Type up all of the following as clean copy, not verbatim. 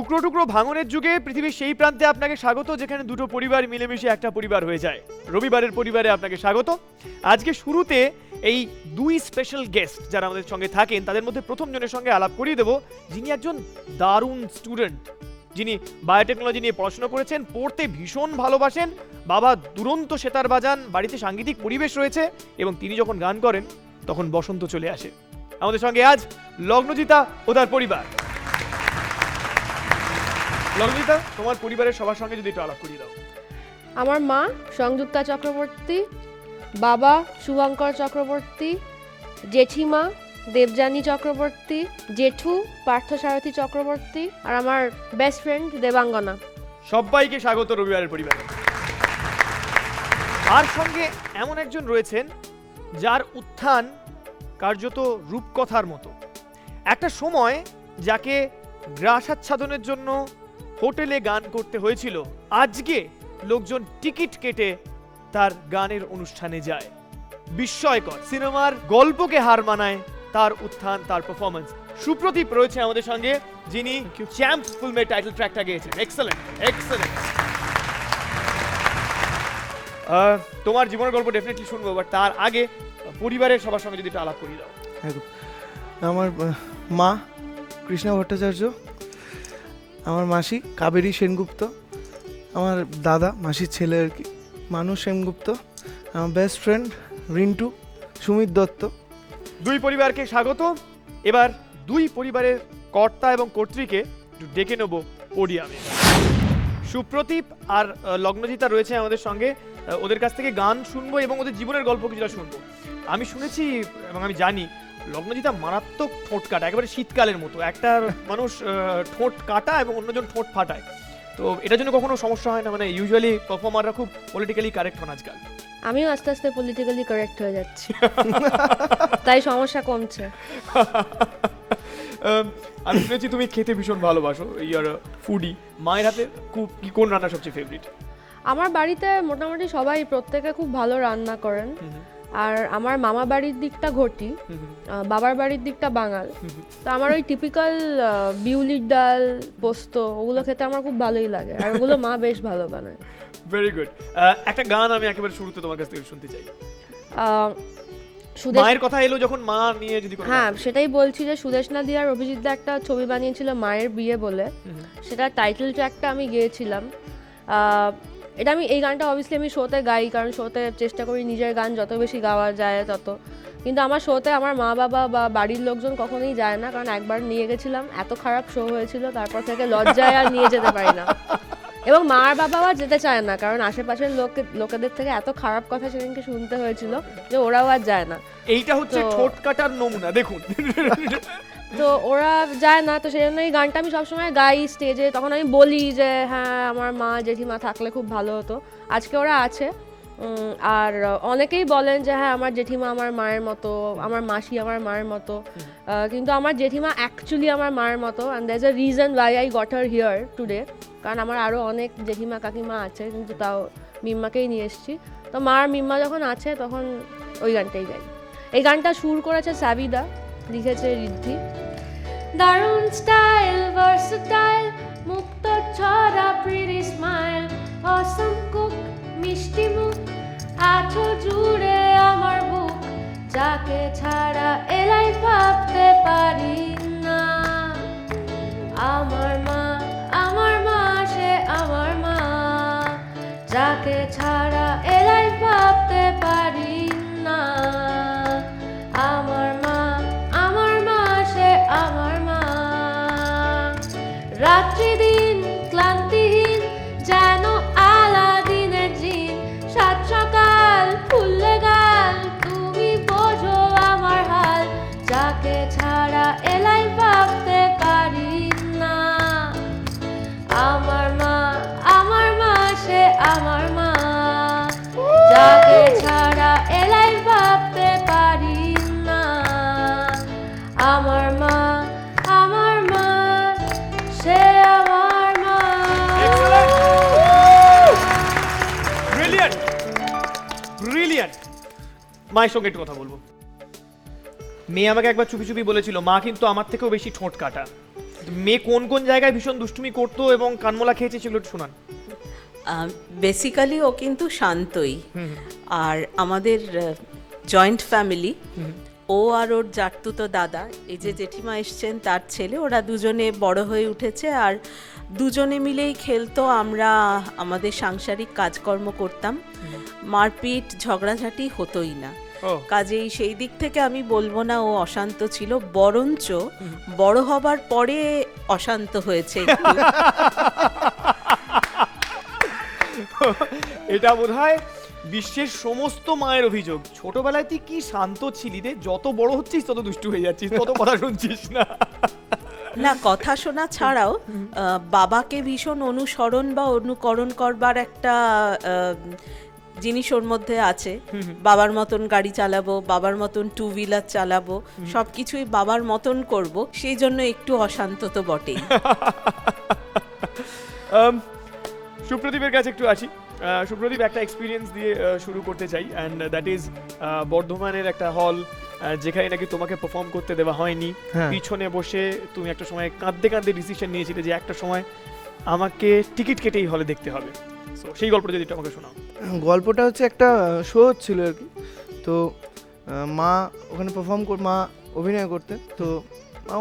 টুকরো টুকরো ভাঙনের যুগে পৃথিবীর সেই প্রান্তে আপনাকে স্বাগত, যেখানে দুটো পরিবার মিলেমিশে একটা পরিবার হয়ে যায়। রবিবারের পরিবারে আপনাকে স্বাগত। আজকে শুরুতে এই দুই স্পেশাল গেস্ট যারা আমাদের সঙ্গে থাকেন, তাদের মধ্যে প্রথম জনের সঙ্গে আলাপ করিয়ে দেবো, যিনি একজন দারুণ স্টুডেন্ট, যিনি বায়োটেকনোলজি নিয়ে পড়াশোনা করেছেন, পড়তে ভীষণ ভালোবাসেন, বাবা দুরন্ত সেতার বাজান, বাড়িতে সাংগীতিক পরিবেশ রয়েছে, এবং তিনি যখন গান করেন তখন বসন্ত চলে আসে। আমাদের সঙ্গে আজ লগ্নজিতা ও তার পরিবার। লগ্নজিতা, তোমার পরিবারের সবার সঙ্গে যদি একটু আলাপ করিয়ে দাও। আমার মা সংযুক্তা চক্রবর্তী, বাবা শুভঙ্কর চক্রবর্তী, জেঠিমা দেবযানী চক্রবর্তী, জেঠু পার্থসারথী চক্রবর্তী, আর আমার বেস্ট ফ্রেন্ড দেবাঙ্গনা। সবাইকে স্বাগত রবিবারের পরিবারে। আর সঙ্গে এমন একজন রয়েছেন যার উত্থান কার্যত রূপকথার মতো। একটা সময় যাকে গ্রাসাচ্ছাদনের জন্য হোটেলে গান করতে হয়েছিল, আজকে লোকজন টিকিট কেটে তার গানের অনুষ্ঠানে যায়। বিস্ময়কর, সিনেমার গল্পকে হার মানায় তার উত্থান, তার পারফরম্যান্স। সুপ্রদীপ রয়েছে আমাদের সঙ্গে, যিনি চ্যাম্প ফিল্মের টাইটেল ট্র্যাকটা গেয়েছেন। Excellent excellent. তোমার জীবনের গল্প ডেফিনেটলি শুনবো, বাট তার আগে পরিবারের সবার সঙ্গে যদি একটু আলাপ করিয়ে দাও। আমার মা কৃষ্ণা ভট্টাচার্য, আমার মাসি কাবেরী সেনগুপ্ত, আমার দাদা মাসির ছেলে আর কি মানুষ সেনগুপ্ত, আমার বেস্ট ফ্রেন্ড রিন্টু সুমিত দত্ত। দুই পরিবারকে স্বাগত। এবার দুই পরিবারের কর্তা এবং কর্ত্রীকে একটু ডেকে নেব পোডিয়ামে। সুপ্রদীপ আর লগ্নজিতা রয়েছে আমাদের সঙ্গে, ওদের কাছ থেকে গান শুনবো এবং ওদের জীবনের গল্প কিছুটা শুনবো। আমি শুনেছি এবং আমি জানি লগ্নজিতা মারাত্মক ঠোঁট কাটা, একেবারে শীতকালের মতো। একটা মানুষ ঠোঁট কাটা এবং অন্যজন ঠোঁট ফাটায়, তো এটার জন্য কখনো সমস্যা হয় না? মানে ইউজুয়ালি পারফর্মাররা খুব পলিটিক্যালি কারেক্ট হন আজকাল। আমিও আস্তে আস্তে পলিটিক্যালি কারেক্ট হয়ে যাচ্ছি, তাই সমস্যা কমছে। আমি শুনেছি তুমি খেতে ভীষণ ভালোবাসো, ইয়ার ফুডি। মায়ের হাতে কোন রান্না সবচেয়ে ফেভারিট? আমার বাড়িতে মোটামুটি সবাই প্রত্যেকে খুব ভালো রান্না করেন। আর আমার মামা বাড়ির দিকটা ঘটি, বাবার বাড়ির দিকটা বাঙাল, তো আমার ওই টিপিক্যাল বিউলির ডাল, পোস্ত, ওগুলো খেতে আমার খুব ভালোই লাগে, আর ওগুলো মা বেশ ভালো বানায়। Very good. একটা গান আমি একেবারে শুরুতে তোমার কাছ থেকে শুনতে চাই। মায়ের কথা এলো যখন, মা নিয়ে যদি কোনো। হ্যাঁ, সেটাই বলছি যে সুদেশনা দি আর অভিজিৎ দা একটা ছবি বানিয়েছিল মায়ের বিয়ে বলে, সেটা টাইটেল ট্র্যাকটা আমি গেয়েছিলাম। এটা আমি এই গানটা অবভিয়াসলি আমি শোতে গাই, কারণ শোতে চেষ্টা করি নিজের গান যত বেশি গাওয়া যায় তত। কিন্তু আমার শোতে আমার মা বাবা বা বাড়ির লোকজন কখনোই যায় না, কারণ একবার নিয়ে গেছিলাম, এত খারাপ শো হয়েছিল, তারপর থেকে লজ্জায় আর নিয়ে যেতে পারি না। এবং মা আর বাবাও আর যেতে চায় না, কারণ আশেপাশের লোকেদের থেকে এত খারাপ কথা সেদিনকে শুনতে হয়েছিল যে ওরাও আর যায় না। এইটা হচ্ছে ঠোঁট কাটার নমুনা, দেখুন। তো ওরা যায় না, তো সেই জন্য এই গানটা আমি সবসময় গাই স্টেজে। তখন আমি বলি যে হ্যাঁ, আমার মা জেঠিমা থাকলে খুব ভালো হতো। আজকে ওরা আছে, আর অনেকেই বলেন যে হ্যাঁ, আমার জেঠিমা আমার মায়ের মতো, আমার মাসি আমার মায়ের মতো, কিন্তু আমার জেঠিমা অ্যাকচুয়ালি আমার মায়ের মতো, and that's a reason why I got her here today. কারণ আমার আরও অনেক জেঠিমা কাকিমা আছে, কিন্তু তাও মিম্মাকেই নিয়ে এসেছি। তো মা আর মিম্মা যখন আছে তখন ওই গানটাই গাই। এই গানটা সুর করেছে সাবিদা, লিখেছে রিদ্ধি। দারুণ স্টাইল, ভার্সেটাইল, মুক্ত ছড়া, প্রিটি স্মাইল, অসম কুক, মিষ্টি মুখ, আছো জুড়ে আমার বুক, যাকে ছাড়া এলাই ভাবতে পারি না। আমার মা সে আমার মা, যাকে ছাড়া এলাই ভাবতে পারি না। আমার মা সে আমার মা। রাত্রি দিন ক্লান্তিহীন, যেন আলাদিনের জিন, সাত সকাল ফুললে গাল, তুমি বোঝো আমার হাল, যাকে ছাড়া এলাই ভাবতে পারি না। আমার মা সে আমার মা, যাকে ছাড়া এলাই ভাবতে পারি না। আমার মা সে আমার মা। Brilliant brilliant. মায়ের সঙ্গে একটু কথা বলবো। মেয়ে আমাকে একবার চুপি চুপি বলেছিল, মা কিন্তু আমার থেকেও বেশি ঠোঁট কাটা। মেয়ে কোন কোন জায়গায় ভীষণ দুষ্টুমি করতো এবং কানমোলা খেয়েছে সেগুলো একটু শোনান। বেসিক্যালি ও কিন্তু শান্তই, আর আমাদের জয়েন্ট ফ্যামিলি, ও আর ওর জাটতুতো দাদা, এই যে জেঠিমা এসছেন তার ছেলে, ওরা দুজনে বড় হয়ে উঠেছে আর দুজনে মিলেই খেলতো। আমরা আমাদের সাংসারিক কাজকর্ম করতাম, মারপিট ঝগড়াঝাটি হতোই না। কাজেই সেই দিক থেকে আমি বলবো না ও অশান্ত ছিল, বরঞ্চ বড় হবার পরে অশান্ত হয়েছে একটু। এটা বোধহয় বিশ্বের সমস্ত মায়ের অভিযোগ, ছোটবেলায় তুই কি শান্ত ছিলি রে, যত বড় হচ্ছিস তত দুষ্টু হয়ে যাচ্ছিস, তত কথা শুনছিস না। না, কথা শোনা ছাড়াও বাবাকে ভীষণ অনুসরণ বা অনুকরণ করবার একটা জিনিস ওর মধ্যে আছে। বাবার মতন গাড়ি চালাবো, বাবার মতন টু হুইলার চালাবো, সবকিছুই বাবার মতন করব, সেই জন্য একটু অশান্ত তো বটেই। সুপ্রদীপের কাছে একটু আসি। সুপ্রদীপ, একটা এক্সপিরিয়েন্স দিয়ে শুরু করতে চাই, অ্যান্ড দ্যাট ইজ বর্ধমানের একটা হল যেখানে নাকি তোমাকে পারফর্ম করতে দেওয়া হয়নি। হ্যাঁ। পিছনে বসে তুমি একটা সময় কাঁদতে কাঁদতে ডিসিশন নিয়েছিলে যে একটা সময় আমাকে টিকিট কেটেই হলে দেখতে হবে। সো সেই গল্পটা যদি একটু আমাকে শোনাও। গল্পটা হচ্ছে একটা শো হচ্ছিল আর কি, তো মা ওখানে মা অভিনয় করতেন, তো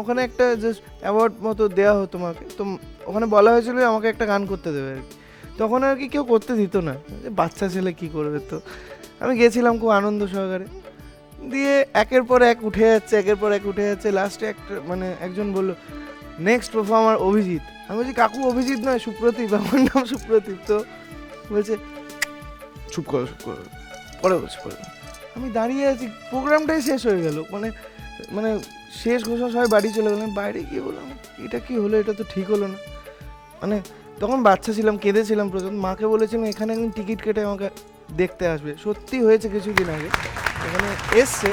ওখানে একটা জাস্ট অ্যাওয়ার্ড মতো দেওয়া হতো মাকে, তো ওখানে বলা হয়েছিল যে আমাকে একটা গান করতে দেবে আর কি। তখন আর কি কেউ করতে দিত না, যে বাচ্চা ছেলে কী করবে, তো আমি গেছিলাম খুব আনন্দ সহকারে, দিয়ে একের পর এক উঠে যাচ্ছে, লাস্টে একটা একজন বললো নেক্সট পারফর্মার অভিজিৎ। আমি বলছি কাকু অভিজিৎ নয়, সুপ্রদীপ, আমার নাম সুপ্রদীপ। তো বলছে চুপ করো পরে বলছি। আমি দাঁড়িয়ে আছি, প্রোগ্রামটাই শেষ হয়ে গেল, মানে শেষ ঘোষণা সবাই বাড়ি চলে গেলাম, বাইরে গিয়ে বললাম এটা কি হলো, এটা তো ঠিক হলো না। তখন বাচ্চা ছিলাম, কেঁদেছিলাম প্রথম, মাকে বলেছিলাম এখানে একদিন টিকিট কেটে আমাকে দেখতে আসবে। সত্যি হয়েছে কিছুদিন আগে, এখানে এসছে।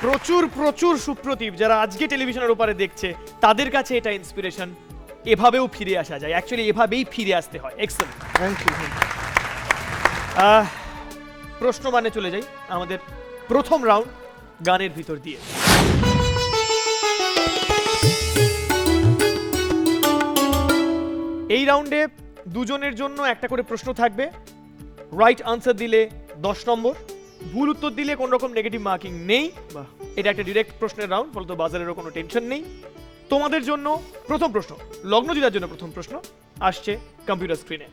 প্রচুর সুপ্রদীপ যারা আজকে টেলিভিশনের উপরে দেখছে তাদের কাছে এটা ইন্সপিরেশন, এভাবেও ফিরে আসা যায়, অ্যাকচুয়ালি এভাবেই ফিরে আসতে হয়। এক্সেলেন্ট। Thank you. প্রশ্ন মানে চলে যাই আমাদের প্রথম রাউন্ড গানের ভিতর দিয়ে। এই রাউন্ডে দুজনের জন্য একটা করে প্রশ্ন থাকবে। রাইট আনসার দিলে 10 নম্বর, ভুল উত্তর দিলে কোনো রকম নেগেটিভ মার্কিং নেই। বাহ। এটা একটা ডিরেক্ট প্রশ্নের রাউন্ড, ফলত বাজারেরও কোনো টেনশন নেই। তোমাদের জন্য প্রথম প্রশ্ন, লগ্নজিতার জন্য প্রথম প্রশ্ন আসছে কম্পিউটার স্ক্রিনে।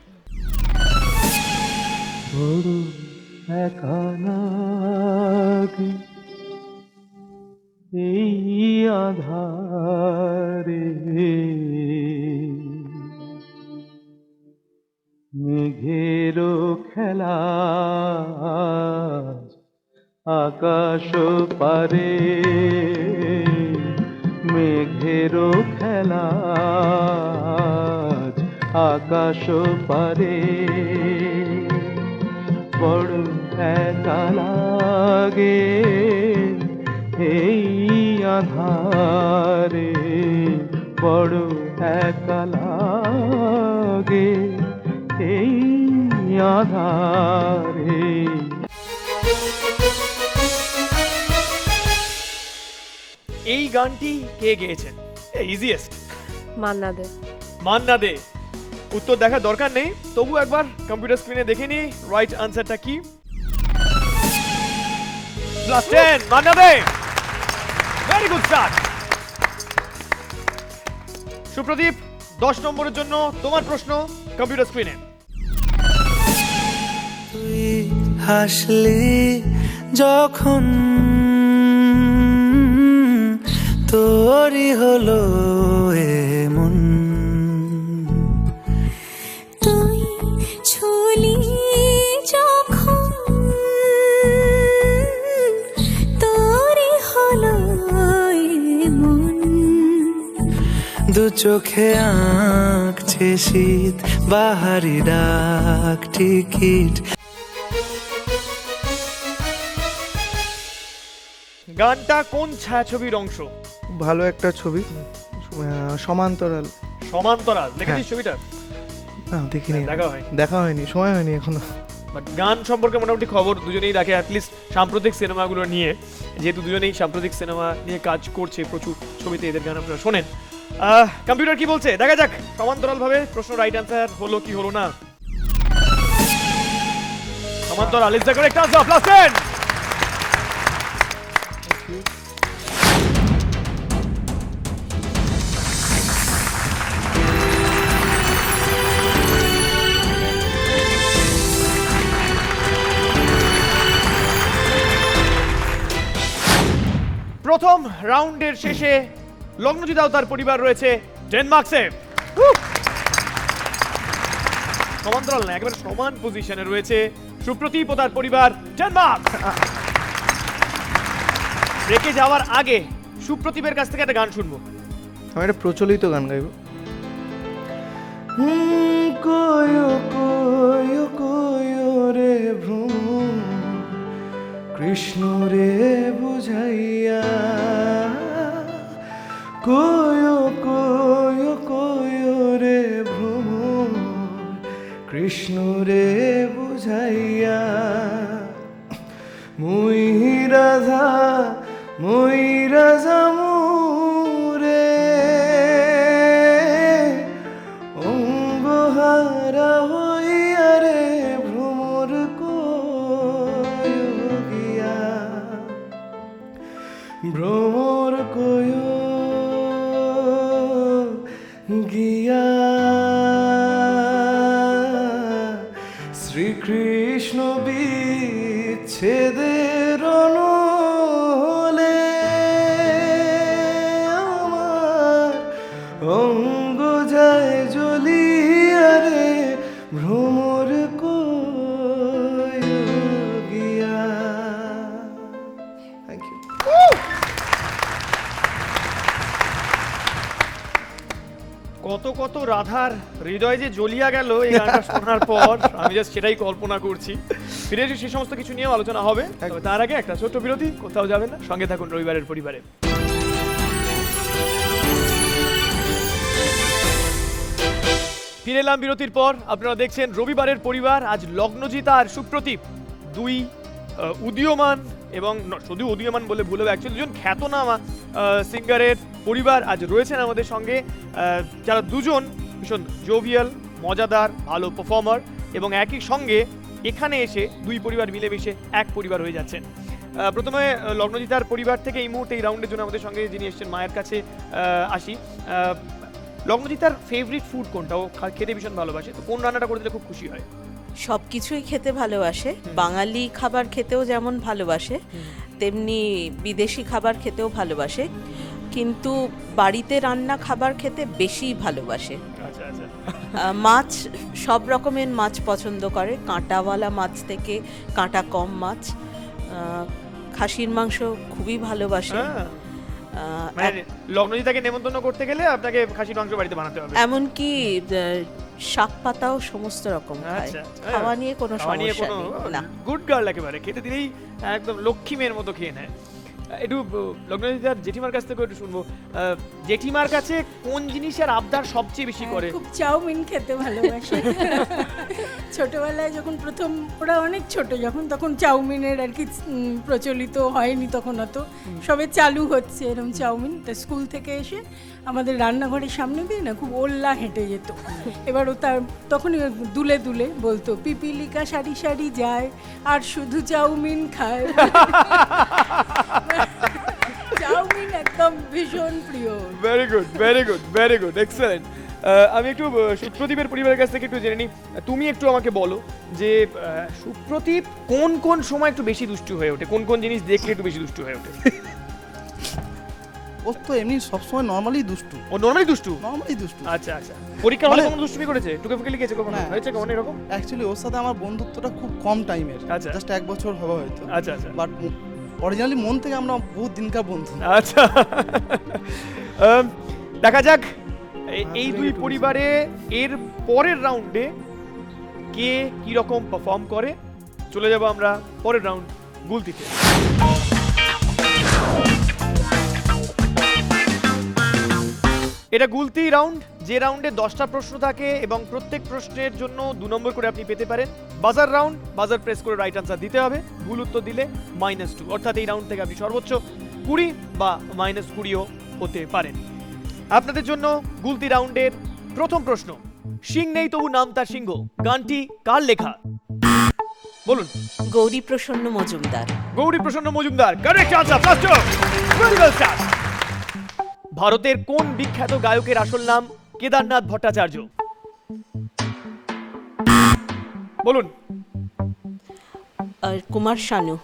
এই আধারে মেঘেরও খেলা আকাশ পারে, মেঘেরও খেলা আকাশ পারে, বড় একা লাগে এই আধারে, বড় একা লাগে এই আধারে। এই গানটি কে গেয়েছেন? ইজিয়েস্ট, মান্না দে। উত্তর দেখার দরকার নেই, তবু একবার কম্পিউটার স্ক্রিনে দেখে নি রাইট আনসারটা কি। Plus 10 Manna Dey, very good start. Supradip, 10 নম্বরের জন্য তোমার প্রশ্ন কম্পিউটার স্ক্রিনে। তুই হাসলি যখন তোরই হলো এমন, তুই ছুলি যখন তোরই হলো এমন, দু চোখে আঁকছে শীত বাহারি ডাক টিকিট। গানটা কোন ছায়াছবির অংশ? ভালো একটা ছবি, সমান্তরাল। সমান্তরাল দেখেছিস ছবিটা? না দেখিনি, দেখা হয় দেখা হয়নি, সময় হয়নি এখনো। বাট গান সম্পর্কে মোটামুটি খবর দুজনেই রাখে, অ্যাটলিস্ট সাম্প্রতিক সিনেমাগুলো নিয়ে, যেহেতু দুজনেই সাম্প্রতিক সিনেমা নিয়ে কাজ করছে, প্রচুর ছবিতে এদের গান আপনারা শোনেন। কম্পিউটার কি বলছে দেখা যাক, সমান্তরালভাবে প্রশ্ন রাইট অ্যান্সার হলো কি হলো না। সমান্তরাল ইজ দ্য কারেক্ট আনসার, +10। প্রথম রাউন্ডের শেষে লগ্নজিৎ ও তার পরিবার রয়েছে 10 মার্কসে। সমান্তরাল না, একেবারে সমান পজিশনে রয়েছে সুপ্রদীপ ও তার পরিবার 10 মার্কস। রেখে যাওয়ার আগে সুপ্রদীপের কাছ থেকে একটা গান শুনবো। আমি একটা প্রচলিত গান গাইব। কোয়ো কোয়ো কোয়ো রে ভ্রম কৃষ্ণ রে বুঝাইয়া, কোয়ো কোয়ো কোয়ো রে ভ্রম কৃষ্ণ রে বুঝাইয়া, মুই রাধা মুরে অঙ্গহারা হইয়া রে ভ্রমর কয়ো গিয়া, ভ্রমর কয়ো গিয়া, শ্রীকৃষ্ণ বিচ্ছেদের অনলে আমার অঙ্গ যায় জ্বলিয়া রে ভ্রমর কয়ো গিয়া। Thank you. কত কত রাধার হৃদয় যে জ্বলিয়া গেল এই গানটা শোনার পর, আমি জাস্ট সেটাই কল্পনা করছি। ফিরে এসে সেই সমস্ত কিছু নিয়েও আলোচনা হবে, তবে তার আগে একটা ছোট্ট বিরতি, কোথাও যাবেন না, সঙ্গে থাকুন রবিবারের পরিবারে। ফিরে এলাম বিরতির পর, আপনারা দেখছেন রবিবারের পরিবার। আজ লগ্নজিৎ আর সুপ্রদীপ দুই উদীয়মান, এবং শুধু উদীয়মান বলে ভুল হবে, অ্যাকচুয়ালি দুজন খ্যাতনামা সিঙ্গারের পরিবার আজ রয়েছেন আমাদের সঙ্গে, যারা দুজন ভীষণ জোভিয়াল, মজাদার, ভালো পারফর্মার, এবং একই সঙ্গে এখানে এসে দুই পরিবার মিলেমিশে এক পরিবার হয়ে যাচ্ছেন। প্রথমে লগ্নজিতার পরিবার থেকে এই মুহূর্তে এই রাউন্ডের জন্য আমাদের সঙ্গে যিনি এসেছেন মায়ের কাছে আসি। লগ্নজিতার ফেভারিট ফুড কোনটা? ও খেতে ভীষণ ভালোবাসে, তো কোন রান্নাটা করতে খুব খুশি হয়? সব কিছুই খেতে ভালোবাসে, বাঙালি খাবার খেতেও যেমন ভালোবাসে তেমনি বিদেশি খাবার খেতেও ভালোবাসে, কিন্তু বাড়িতে রান্না খাবার খেতে বেশি ভালোবাসে। আচ্ছা আচ্ছা। মাছ, সব রকমের মাছ পছন্দ করে, কাঁটাওয়ালা মাছ থেকে কাঁটা কম মাছ। খাসির মাংস খুবই ভালোবাসে। মানে লগ্নজিতাকে নেমন্তন্ন করতে গেলে আপনাকে খাসির মাংস বাড়িতে বানাতে হবে, এমনকি শাক পাতাও সমস্ত রকম খায়। খাওয়া নিয়ে কোনো সমস্যা নেই। না, গুড গার্ল, একেবারে খেতে দিলেই একদম লক্ষ্মী মেয়ের মতো খেয়ে নেয়। একটু লগ্নজিতার জেঠিমার কাছ থেকে একটু শুনবো, জেঠিমার কাছে কোন জিনিসের আবদার সবচেয়ে বেশি করে? খুব চাউমিন খেতে ভালোবাসে। ছোটবেলায় যখন প্রথম, ওরা অনেক ছোট যখন, তখন চাউমিনের আর কি প্রচলিত হয়নি, তখন অত সবে চালু হচ্ছে এরকম চাউমিন। তা স্কুল থেকে এসে আমাদের রান্নাঘরের সামনে দিয়ে না খুব ওল্লা হেঁটে যেত। এবার ও তার তখনই দুলে দুলে বলতো, পিপিলিকা সারি সারি যায় আর শুধু চাউমিন খায়। চাউমিন একদম ভীষণ প্রিয়। Very good, very good, very good, excellent. আমি একটু সুপ্রদীপের পরিবারের কাছ থেকে একটু জেনে নিই, তুমি একটু আমাকে বলো যে সুপ্রদীপ কোন কোন সময় একটু বেশি দুষ্টু হয়ে ওঠে, কোন কোন জিনিস দেখলে একটু বেশি দুষ্টু হয়ে ওঠে? ও তো এমনি সবসময় নর্মালি দুষ্টু। ও নর্মালি দুষ্টু? নর্মালি দুষ্টু। আচ্ছা আচ্ছা। পরীক্ষার হলে কখনো দুষ্টুমি করেছে? টুকে লিখেছে কখনো? হয়েছে কখনো এরকম? অ্যাকচুয়ালি ওর সাথে আমার বন্ধুত্বটা খুব কম টাইমের, জাস্ট 1 বছর হবে হয়তো। আচ্ছা আচ্ছা। বাট অরিজিনালি মন থেকে আমরা বহুত দিনকার বন্ধু। আচ্ছা, দেখা যাক এই দুই পরিবারে এর পরের রাউন্ডে কে কি রকম পারফর্ম করে। চলে যাব আমরা পরের রাউন্ড গুলতিতে। এটা গুলতি রাউন্ড, যে রাউন্ডে 10টা প্রশ্ন থাকে এবং প্রত্যেক প্রশ্নের জন্য 2 নম্বর করে আপনি পেতে পারেন। বাজার রাউন্ড, বাজার প্রেস করে রাইট আনসার দিতে হবে, ভুল উত্তর দিলে -2, অর্থাৎ এই রাউন্ড থেকে আপনি সর্বোচ্চ 20 বা -20ও হতে পারেন। আপনাদের জন্য গুলতি রাউন্ডের প্রথম প্রশ্ন, সিং নেই তবু নাম তার সিংহ গানটি কার লেখা? বলুন। গৌরী প্রসন্ন মজুমদার। গৌরী প্রসন্ন Majumdar, correct answer, plus 2। Very well start. ভারতের কোন বিখ্যাত গায়কের আসল নাম কেদারনাথ ভট্টাচার্য? বলুন। আর কুমার শানু।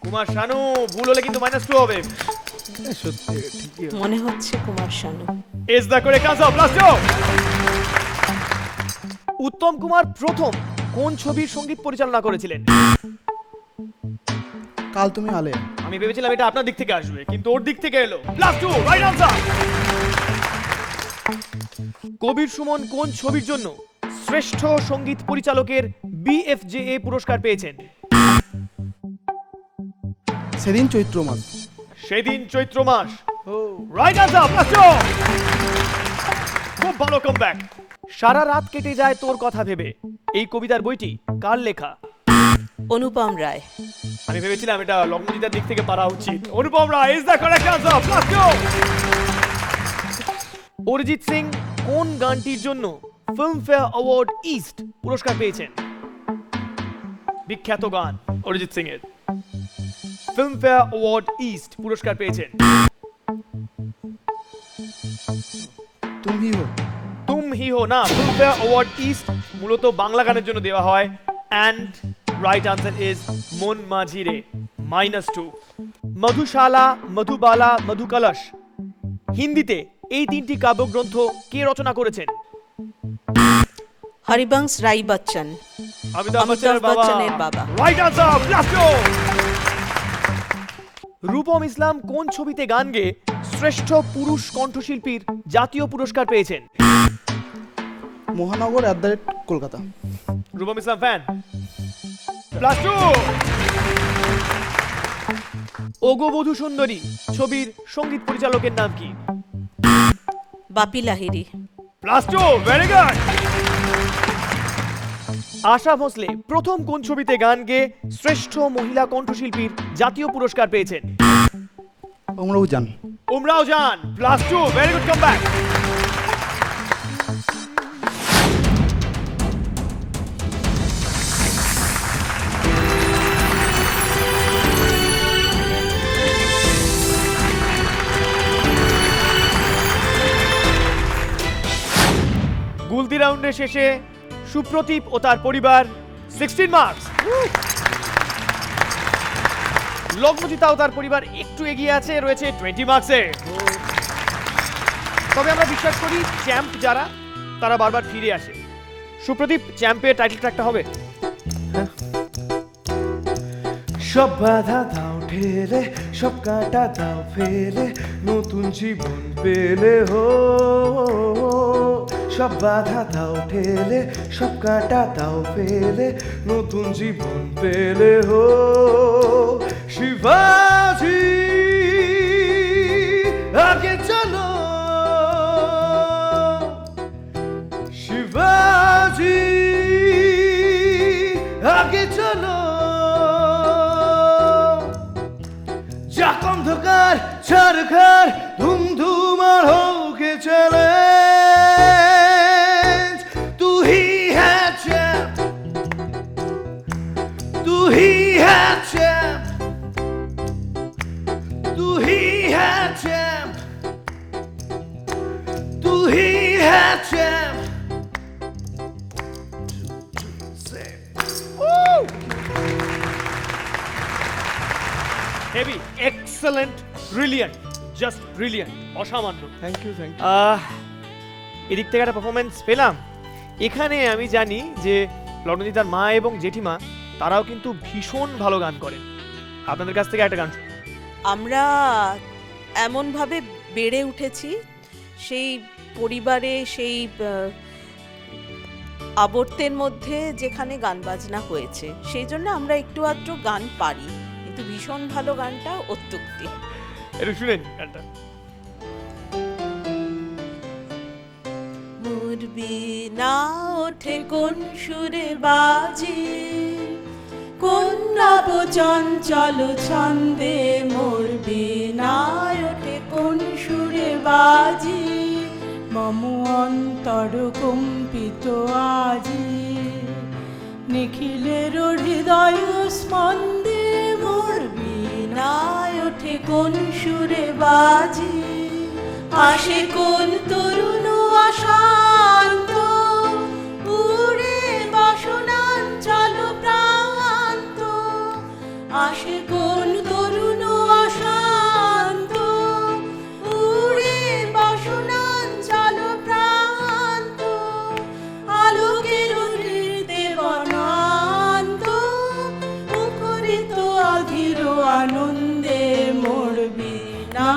কুমার শানু, ভুল হলে কিন্তু -2 হবে। সত্যি ঠিকই। মনে হচ্ছে Kumar Sanu. Is the correct answer, plus 2। Uttam Kumar প্রথম কোন ছবির সঙ্গীত পরিচালনা করেছিলেন? কাল তুমি আলে। আমি ভেবেছিলাম এটা আপনার দিক থেকে আসবে, কিন্তু ওর দিক থেকে এলো। Plus 2, right answer. Kabir Suman কোন ছবির জন্য শ্রেষ্ঠ সঙ্গীত পরিচালকের BFJA পুরস্কার পেয়েছেন? সেদিন চৈত্র মাস। সেদিন চৈত্র মাস, রাইট আনসার, প্লাস 2। খুব ভালো কামব্যাক। সারা রাত কেটে যায় তোর কথা ভেবে, এই কবিতার বইটি কার লেখা? অনুপম রায়। আমি ভেবেছিলাম এটা লগ্নজিতার দিক থেকে পারা উচিত। Anupam Roy is the correct answer, plus 2। Arijit Singh কোন গানটির জন্য ফিল্মফেয়ার অ্যাওয়ার্ড ইস্ট পুরস্কার পেয়েছেন? বিখ্যাত গান অরিজিৎ সিং এর, ফিল্মফেয়ার অ্যাওয়ার্ড ইস্ট পুরস্কার পেয়েছেন। তুমি হো। তুম হি হো না, ফিল্মফেয়ার অ্যাওয়ার্ড ইস্ট মূলত বাংলা গানের জন্য দেওয়া হয়। অ্যান্ড রাইট আনসার ইজ মন মাঝি রে, -2। মধুশালা, মধুবালা, মধুকলশ হিন্দিতে এই 3টি কাব্যগ্রন্থ কে রচনা করেছেন? হরিবংশ রাই বচ্চন। অমিতাভ অমিতাভ বচ্চনের বাবা। Right answer, plus 2। Rupam Islam কোন ছবিতে গান গেয়ে শ্রেষ্ঠ পুরুষ কণ্ঠশিল্পীর জাতীয় পুরস্কার পেয়েছেন? মহানগর কলকাতা। Rupam Islam fan, plus 2। ওগো বধূ সুন্দরী ছবির সঙ্গীত পরিচালকের নাম কি? Bappi Lahiri. Plus 2, very good. Asha Bhosle প্রথম কোন ছবিতে গান গেয়ে শ্রেষ্ঠ মহিলা কণ্ঠশিল্পীর জাতীয় পুরস্কার পেয়েছেন? ওমরাও জান। উমরাও জান, প্লাস 2, ভেরি গুড কামব্যাক। গুলতি রাউন্ডের শেষে সুপ্রদীপ ও তার পরিবার 16 মার্কস। লগ্নজিতা ও তার পরিবার একটু এগিয়ে আছে, রয়েছে 20 মার্কসে। তবে আমরা বিশ্বাস করি চ্যাম্প যারা তারা বারবার ফিরে আসে। সুপ্রদীপ, চ্যাম্পের টাইটেল ট্র্যাকটা হবে। সব বাধা দাও ঠেলে, সব কাটা দাও ফেলে, নতুন জীবন পেলে হো। সব বাধা দাও ঠেলে, সব কাটা দাও ফেলে, নতুন জীবন পেলে হো। শিবাজি আগে চলো, শিবাজি আগে চলো। যাক অন্ধকার ঝাড়খার ধুম ধুম আর হোকে চলে। তু হি হ্যাঁ চ্যাম্প, তু হি হ্যাঁ চ্যাম্প, তু হি হ্যাঁ চ্যাম্প, তু হি হ্যাঁ champ. Heavy, excellent, brilliant, just brilliant, অসামান্য। Thank you, thank you. এদিক থেকে একটা পারফরমেন্স পেলাম। এখানে আমি জানি যে লগ্নজিতার মা এবং জেঠিমা তারাও কিন্তু ভীষণ ভালো গান করেন। আপনাদের কাছ থেকে একটা গান। আমরা এমনভাবে বেড়ে উঠেছি, সেই পরিবারে, সেই আবর্তের মধ্যে যেখানে গান বাজনা হয়েছে, সেই জন্য আমরা একটু আধটু গান পারি, কিন্তু ভীষণ ভালো গানটা অত্যুক্তি। একটু শুনেন গানটা। মোর বীণা ওঠে কোন সুরে বাজি, কোন নব চঞ্চল ছন্দে মোর বীণা ওঠে কোন সুরে বাজি, মম অন্তর কম্পিত আজি, নিখিলের হৃদয় স্পন্দে মোর বীণা ওঠে কোন সুরে বাজি, আসে কোন তরুণ অশান্ত, উড়ে বাসনাঞ্চল প্রান্ত, আসে কোন তরুণ অশান্ত, উড়ে বাসনাঞ্চল প্রান্ত, আলোকের হৃদে বনান্ত, মুখরিত অধীর আনন্দে মোর বীণা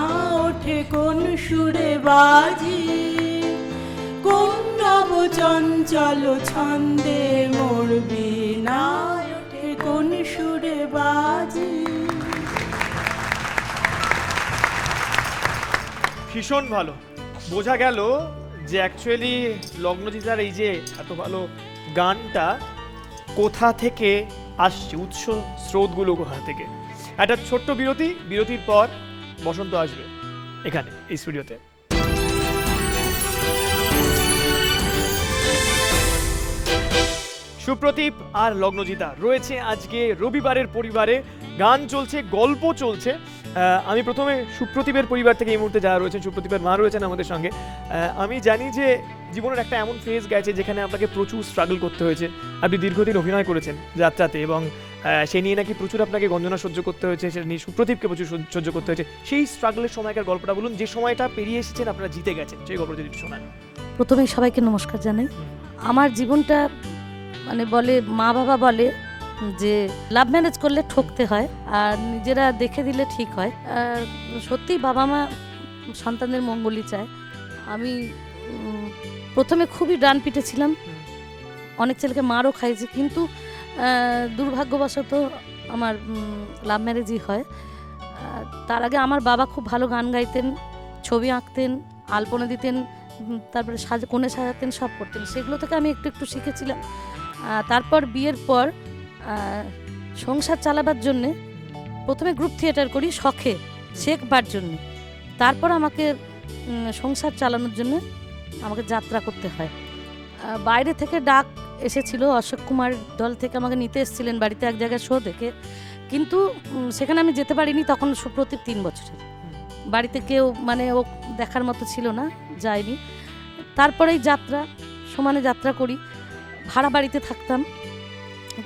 ওঠে কোন সুরে বাজি, কোন নব চঞ্চল ছন্দে মোর বীণা ওঠে কোন সুরে বাজি। ভীষণ ভালো। বোঝা গেল যে অ্যাকচুয়ালি লগ্নজিতার এই যে এত ভালো গানটা কোথা থেকে আসছে, উৎস স্রোতগুলো কোথা থেকে। একটা ছোট্ট বিরতি, বিরতির পর বসন্ত আসবে এখানে এই স্টুডিওতে। সুপ্রদীপ আর লগ্নজিতা রয়েছে আজকে রবিবারের পরিবারে। গান চলছে, গল্প চলছে। আমি প্রথমে সুপ্রদীপের পরিবার থেকে এই মুহূর্তে যারা রয়েছেন, সুপ্রদীপের মা রয়েছেন আমাদের সঙ্গে। আমি জানি যে জীবনের একটা এমন ফেজ গেছে যেখানে আপনাকে প্রচুর স্ট্রাগল করতে হয়েছে। আপনি দীর্ঘদিন অভিনয় করেছেন যাত্রাতে এবং সে নিয়ে নাকি প্রচুর আপনাকে গঞ্জনা সহ্য করতে হয়েছে, সে নিয়ে সুপ্রদীপকে প্রচুর সহ্য করতে হয়েছে। সেই স্ট্রাগলের সময়কার গল্পটা বলুন, যে সময়টা পেরিয়ে এসেছেন, আপনারা জিতে গেছেন, সেই গল্পটা যদি শোনান। প্রথমেই সবাইকে নমস্কার জানাই। আমার জীবনটা মানে বলে, মা বাবা বলে যে লাভ ম্যারেজ করলে ঠকতে হয় আর নিজেরা দেখে দিলে ঠিক হয়। আর সত্যিই বাবা মা সন্তানদের মঙ্গলই চায়। আমি প্রথমে খুবই ডান পিটে ছিলাম, অনেক ছেলেকে মারও খাইছি, কিন্তু দুর্ভাগ্যবশত আমার লাভ ম্যারেজই হয়। তার আগে আমার বাবা খুব ভালো গান গাইতেন, ছবি আঁকতেন, আলপনা দিতেন, তারপরে কোণে সাজাতেন, সব করতেন। সেগুলো থেকে আমি একটু একটু শিখেছিলাম। তারপর বিয়ের পর সংসার চালাবার জন্যে প্রথমে গ্রুপ থিয়েটার করি শখে, শেখবার জন্যে। তারপর আমাকে সংসার চালানোর জন্য আমাকে যাত্রা করতে হয়। বাইরে থেকে ডাক এসেছিল, অশোক কুমার দল থেকে আমাকে নিতে এসেছিলেন বাড়িতে এক জায়গায় শো দেখে, কিন্তু সেখানে আমি যেতে পারিনি। তখন সুপ্রদীপ 3 বছরের, বাড়িতে কেউ মানে ও দেখার মতো ছিল না, যায়নি। তারপরেই যাত্রা, সমানে যাত্রা করি, ভাড়া বাড়িতে থাকতাম।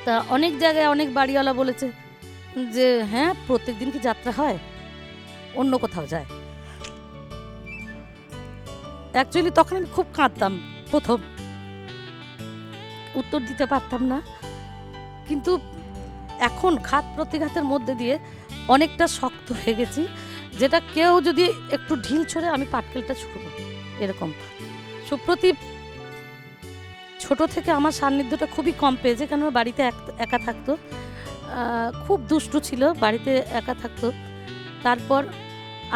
তা অনেক জায়গায় অনেক বাড়িওয়ালা বলেছে যে হ্যাঁ প্রত্যেক দিন কি যাত্রা হয়, অন্য কোথাও যায়। অ্যাকচুয়ালি তখন আমি খুব কাঁদতাম, প্রথম উত্তর দিতে পারতাম না, কিন্তু এখন ঘাত প্রতিঘাতের মধ্যে দিয়ে অনেকটা শক্ত হয়ে গেছি, যেটা কেউ যদি একটু ঢিল ছড়ে আমি পাটকেলটা ছুড়ব এরকম। সুপ্রদীপ ছোট থেকে আমার সান্নিধ্যটা খুবই কম পেয়েছে, কেন বাড়িতে একা থাকতো, খুব দুষ্টু ছিল, বাড়িতে একা থাকতো। তারপর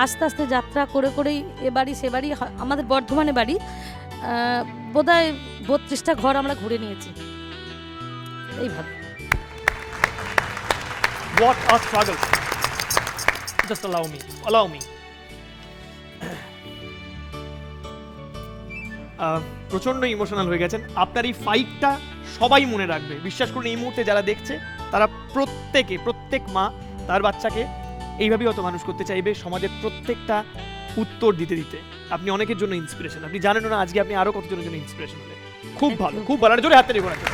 আস্তে আস্তে যাত্রা করে করেই এ বাড়ি সে বাড়ি, আমাদের বর্ধমানে বাড়ি, বোধহয় 32টা ঘর আমরা ঘুরে নিয়েছি এইভাবে। What a struggle. Just allow me. প্রচন্ড ইমোশনাল হয়ে গেছেন। আপনার এই ফাইটটা সবাই মনে রাখবে, বিশ্বাস করুন। এই মুহূর্তে যারা দেখছে তারা প্রত্যেক মা তার বাচ্চাকে এইভাবেই হয়তো মানুষ করতে চাইবে, সমাজের প্রত্যেকটা উত্তর দিতে দিতে। আপনি অনেকের জন্য ইন্সপিরেশন, আপনি জানেন না আজকে আপনি আরো কতজনের জন্য ইন্সপিরেশন হলেন। খুব ভালো, খুব ভালো, জোরে হাতে রেখে রাখবেন।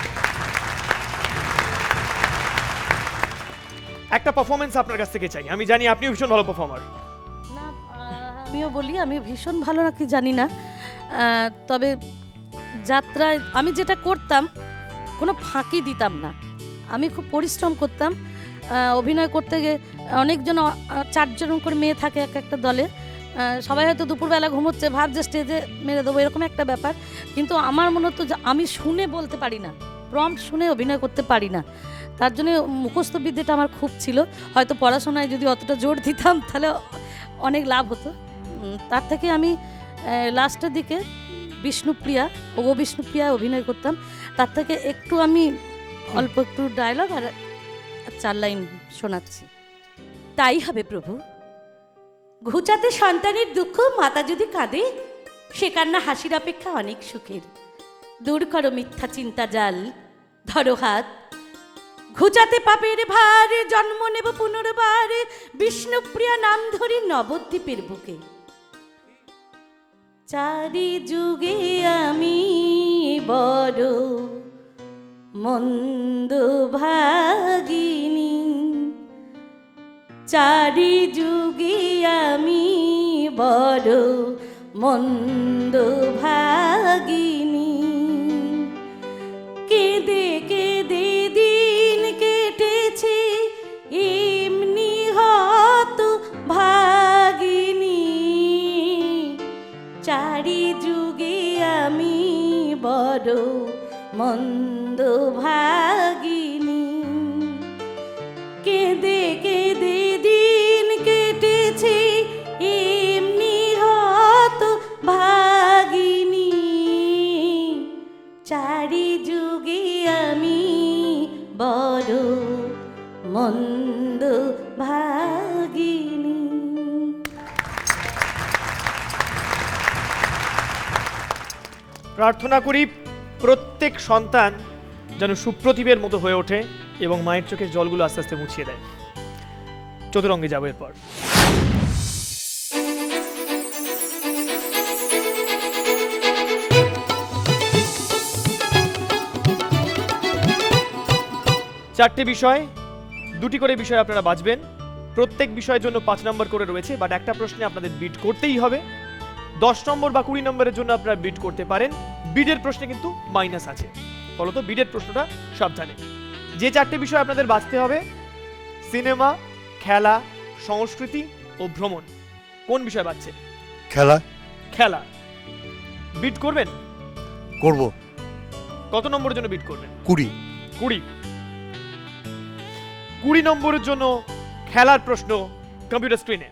একটা পারফরমেন্স আপনার কাছ থেকে চাই। আমি জানি আপনিও ভীষণ ভালো পারফর্মার। না, আমিও বলি আমি ভীষণ ভালো নাকি জানি না, তবে যাত্রায় আমি যেটা করতাম কোনো ফাঁকি দিতাম না, আমি খুব পরিশ্রম করতাম। অভিনয় করতে গিয়ে অনেকজন 4 জন করে মেয়ে থাকে এক একটা দলে, সবাই হয়তো দুপুরবেলা ঘুমোচ্ছে, ভাবছে স্টেজে মেরে দেবো, এরকম একটা ব্যাপার। কিন্তু আমার মনে হতো যে আমি শুনে বলতে পারি না, প্রম্পট শুনে অভিনয় করতে পারি না, তার জন্য মুখস্থ বিদ্যাটা আমার খুব ছিল। হয়তো পড়াশোনায় যদি অতটা জোর দিতাম তাহলে অনেক লাভ হতো। তার থেকে আমি লাস্টের দিকে বিষ্ণুপ্রিয়া, বিষ্ণুপ্রিয়া অভিনয় করতাম, তার থেকে একটু আমি অল্প একটু ডায়লগ আর 4 লাইন শোনাচ্ছি। তাই হবে প্রভু, ঘুচাতে সন্তানের দুঃখ মাতা যদি কাঁদে, সে কান্না হাসির অপেক্ষা অনেক সুখের। দূর করো মিথ্যা চিন্তা জাল, ধরো হাত, ঘুচাতে পাপের ভার, জন্ম নেব পুনর্বার বিষ্ণুপ্রিয়া নাম ধরি নবদ্বীপের বুকে। চারি যুগে আমি বড় মন্দ ভাগিনী, চারি যুগে আমি বড় মন্দ ভাগিনী। কেঁদে কেঁদে দিন কেটেছে এমনি হত ভাগিনী, চারি যুগে আমি বড় মন্দ ভাগিনী। কেঁদে কেঁদে দিন কেটেছে এমনি হত ভাগিনী, চারি যুগে আমি বড় মন্দ ভাগিনী। প্রার্থনা করি প্রত্যেক সন্তান যেন সুপ্রতিভের মতো হয়ে ওঠে এবং মায়ের চোখের জলগুলো আস্তে আস্তে মুছিয়ে দেয়। চতুরঙ্গে যাবো এরপর। চারটে বিষয়, 2টি করে বিষয় আপনারা বাঁচবেন। প্রত্যেক বিষয়ের জন্য 5 নম্বর করে রয়েছে, বাট একটা প্রশ্নে আপনাদের বিট করতেই হবে। 10 নম্বর বা 20 নম্বরের জন্য আপনারা বিট করতে পারেন, বিডের প্রশ্নে কিন্তু মাইনাস আছে, ফলত বিডের প্রশ্নটা সাবধানে। যে 4টে বিষয় আপনাদের বাঁচতে হবে, সিনেমা, খেলা, সংস্কৃতি ও ভ্রমণ। কোন বিষয় বাঁচছে? খেলা। খেলা বিট করবেন? করব। কত নম্বরের জন্য বিট করবেন? 20। 20 নম্বরের জন্য খেলার প্রশ্ন কম্পিউটার স্ক্রিনে।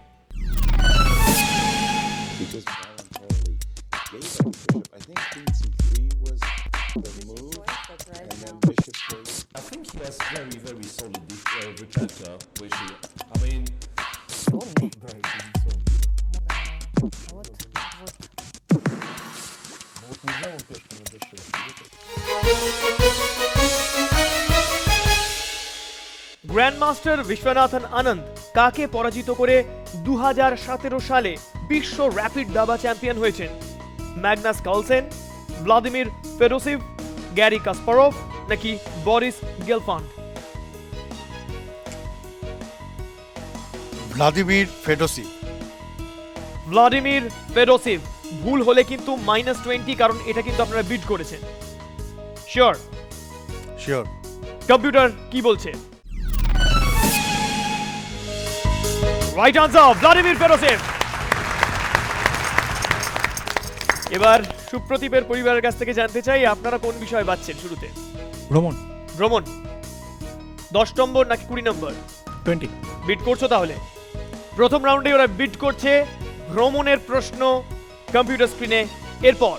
গ্র্যান্ডমাস্টার বিশ্বনাথন আনন্দ কাকে পরাজিত করে 2017 সালে বিশ্ব র্যাপিড দাবা চ্যাম্পিয়ন হয়েছেন? Magnus Carlsen, Vladimir Fedoseev, Garry Kasparov নাকি Boris Gelfand? Vladimir Fedoseev. Vladimir Fedoseev ভুল হলে কিন্তু -20, কারণ এটা কিন্তু আপনারা বিট করেছেন। শিওর? শিওর। কম্পিউটার কি বলছে? Right answer, Vladimir Fedoseev. এবার সুপ্রতিভের পরিবারের কাছ থেকে জানতে চাই আপনারা কোন বিষয় বাঁচছেন শুরুতে? ভ্রমণ। ভ্রমণ 10 নম্বর নাকি 20 নম্বর? 20। বিট করছো তাহলে? প্রথম রাউন্ডে ওরা বিট করছে ভ্রমণের প্রশ্ন কম্পিউটার স্ক্রিনে। এরপর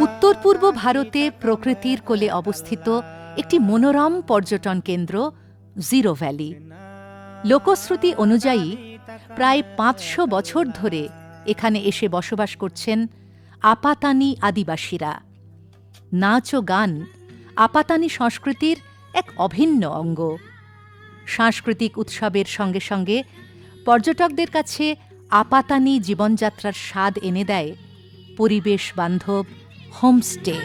উত্তর পূর্ব ভারতে প্রকৃতির কোলে অবস্থিত একটি মনোরম পর্যটন কেন্দ্র জিরো ভ্যালি। লোকশ্রুতি অনুযায়ী প্রায় 500 বছর ধরে এখানে এসে বসবাস করছেন আপাতানি আদিবাসীরা। নাচ ও গান আপাতানি সংস্কৃতির এক অভিন্ন অঙ্গ। সাংস্কৃতিক উৎসবের সঙ্গে সঙ্গে পর্যটকদের কাছে আপাতানি জীবনযাত্রার স্বাদ এনে দেয় পরিবেশ বান্ধব হোমস্টে।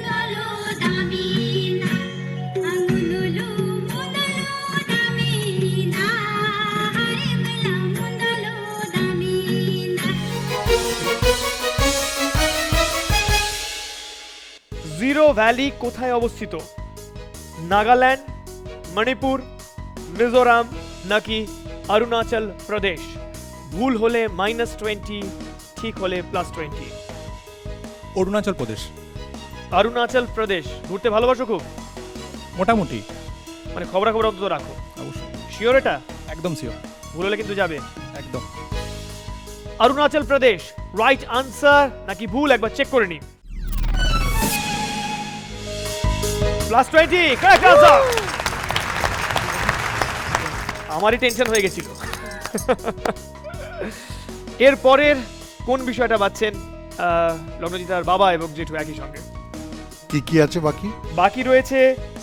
জিরো ভ্যালি কোথায় অবস্থিত? নাগাল্যান্ড, মণিপুর, মিজোরাম নাকি অরুণাচল প্রদেশ? ভুল হলে -20, ঠিক হলে +20। অরুণাচল প্রদেশ। অরুণাচল প্রদেশ ঘুরতে ভালোবাসো খুব? মোটামুটি। মানে খবরাখবর অন্তত রাখো? অবশ্যই। শিওর এটা? একদম শিওর। ভুল হলে কিন্তু যাবে একদম। অরুণাচল প্রদেশ রাইট আনসার নাকি ভুল একবার চেক করে নিন। +20 কারেক্ট আনসার। আমারই টেনশন হয়ে গেছিল। এর পরের কোন বিষয়টা পাচ্ছেন লগ্নজিতার বাবা এবং জেঠু একই সঙ্গে? কি কি আছে বাকি? বাকি রয়েছে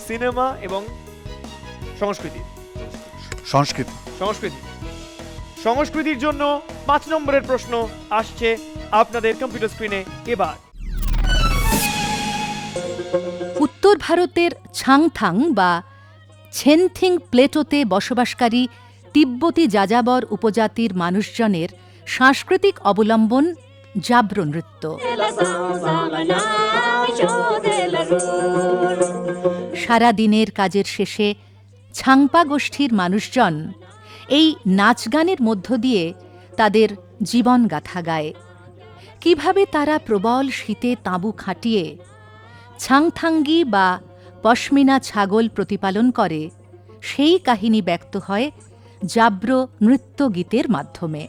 সিনেমা এবং সংস্কৃতি। সংস্কৃতি। সংস্কৃতি সংস্কৃতির জন্য 5 নম্বরের প্রশ্ন আসছে আপনাদের কম্পিউটার স্ক্রিনে এবার। উত্তর ভারতের ছাংথাং বা ছেনথিং প্লেটোতে বসবাসকারী তিব্বতী যাযাবর উপজাতির মানুষজনের সাংস্কৃতিক অবলম্বন জাব্র নৃত্য। সারা দিনের কাজের শেষে ছাংপা গোষ্ঠীর মানুষজন এই নাচ গানের মধ্য দিয়ে তাদের জীবনগাথা গায়। কিভাবে তারা প্রবল শীতে তাঁবু খাটিয়ে ছাংথাঙ্গি বা পশমিনা ছাগল প্রতিপালন করে, সেই কাহিনী ব্যক্ত হয় জাব্র নৃত্য গীতের মাধ্যমে।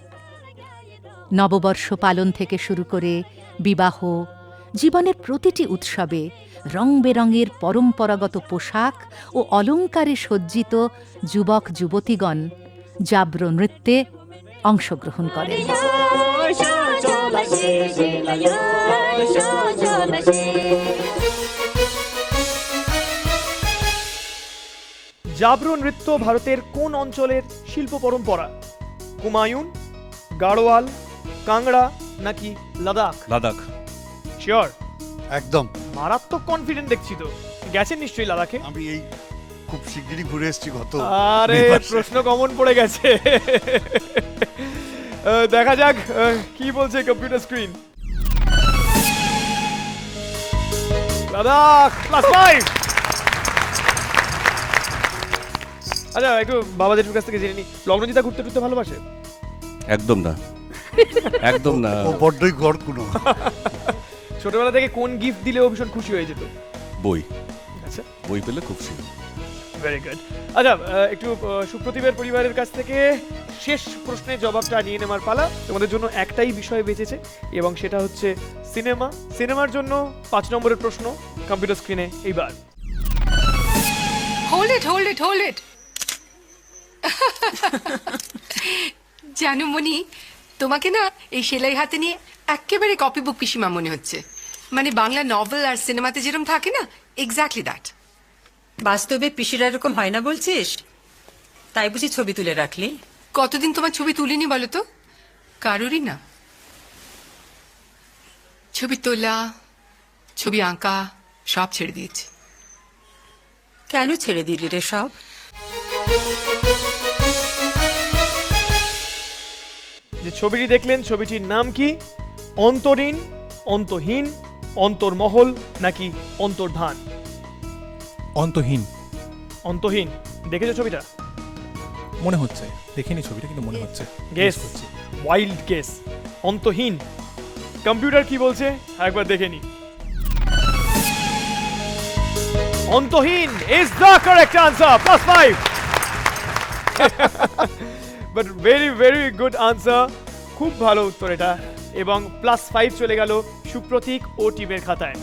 নববর্ষ পালন থেকে শুরু করে বিবাহ, জীবনের প্রতিটি উৎসবে রং বেরঙের পরম্পরাগত পোশাক ও অলঙ্কারে সজ্জিত যুবক যুবতীগণ জাব্র নৃত্যে অংশগ্রহণ করেন। জাব্র নৃত্য ভারতের কোন অঞ্চলের শিল্প পরম্পরা? কুমায়ুন, গাড়োয়াল, কাংড়া নাকি লাদাখ? লাদাখ। শিওর? একদম। মারাত্মক কনফিডেন্ট দেখছি তো। গেছেন নিশ্চয়ই লাদাখে? আমি এই খুব শিগগিরই ঘুরে এসেছি গত। আরে প্রশ্ন কমন পড়ে গেছে। দেখা যাক কি বলছে কম্পিউটার স্ক্রিন। লাদাখ +5। আচ্ছা একটু বাবা জেঠুর কাছ থেকে জেনে নি, লগ্নজিতা ঘুরতে টুরতে ভালোবাসে? একদম না, একদম না। ও বড্ডই গড়কুনো। ছোটবেলা থেকে কোন গিফট দিলে ও ভীষণ খুশি হয়ে যেত? বই। আচ্ছা, বই পেলে খুব খুশি। Very good. আচ্ছা একটু সুপ্রতিভের পরিবারের কাছ থেকে শেষ প্রশ্নের জবাবটা নিয়ে নেওয়ার পালা। তোমাদের জন্য একটাই বিষয় বেঁচেছে এবং সেটা হচ্ছে সিনেমা। সিনেমার জন্য 5 নম্বরের প্রশ্ন কম্পিউটার স্ক্রিনে এইবার। Hold it, hold it, hold it. জানো মনি, তোমাকে না এই সেলাই হাতে নিয়ে একেবারে কপি বুক পিসিমা মনে হচ্ছে। মানে বাংলা নভেল আর সিনেমাতে যেরকম থাকে না, এক্স্যাক্টলি দ্যাট। বাস্তবে পিসিরা এরকম হয় না বলছিস? তাই বুঝি ছবি তুলে রাখলি? কতদিন তোমার ছবি তুলিনি বলো তো? কারোরই না। ছবি তোলা, ছবি আঁকা সব ছেড়ে দিয়েছি। কেন ছেড়ে দিলি রে সব? যে ছবিটি দেখলেন, ছবিটির নাম কি? অন্তরীণ, অন্তহীন, অন্তর্মহল নাকি অন্তর্ধান? অন্তহীন। অন্তহীন। দেখেছো ছবিটা? মনে হচ্ছে, দেখিনি ছবিটা কিন্তু মনে হচ্ছে। Guess, wild guess. অন্তহীন। কম্পিউটার কি বলছে একবার দেখে নি। অন্তহীন is the correct answer. +5। But very very good answer. খুব ভালো উত্তর এটা এবং +5 চলে গেল সুপ্রতীক ও টিমের খাতায়।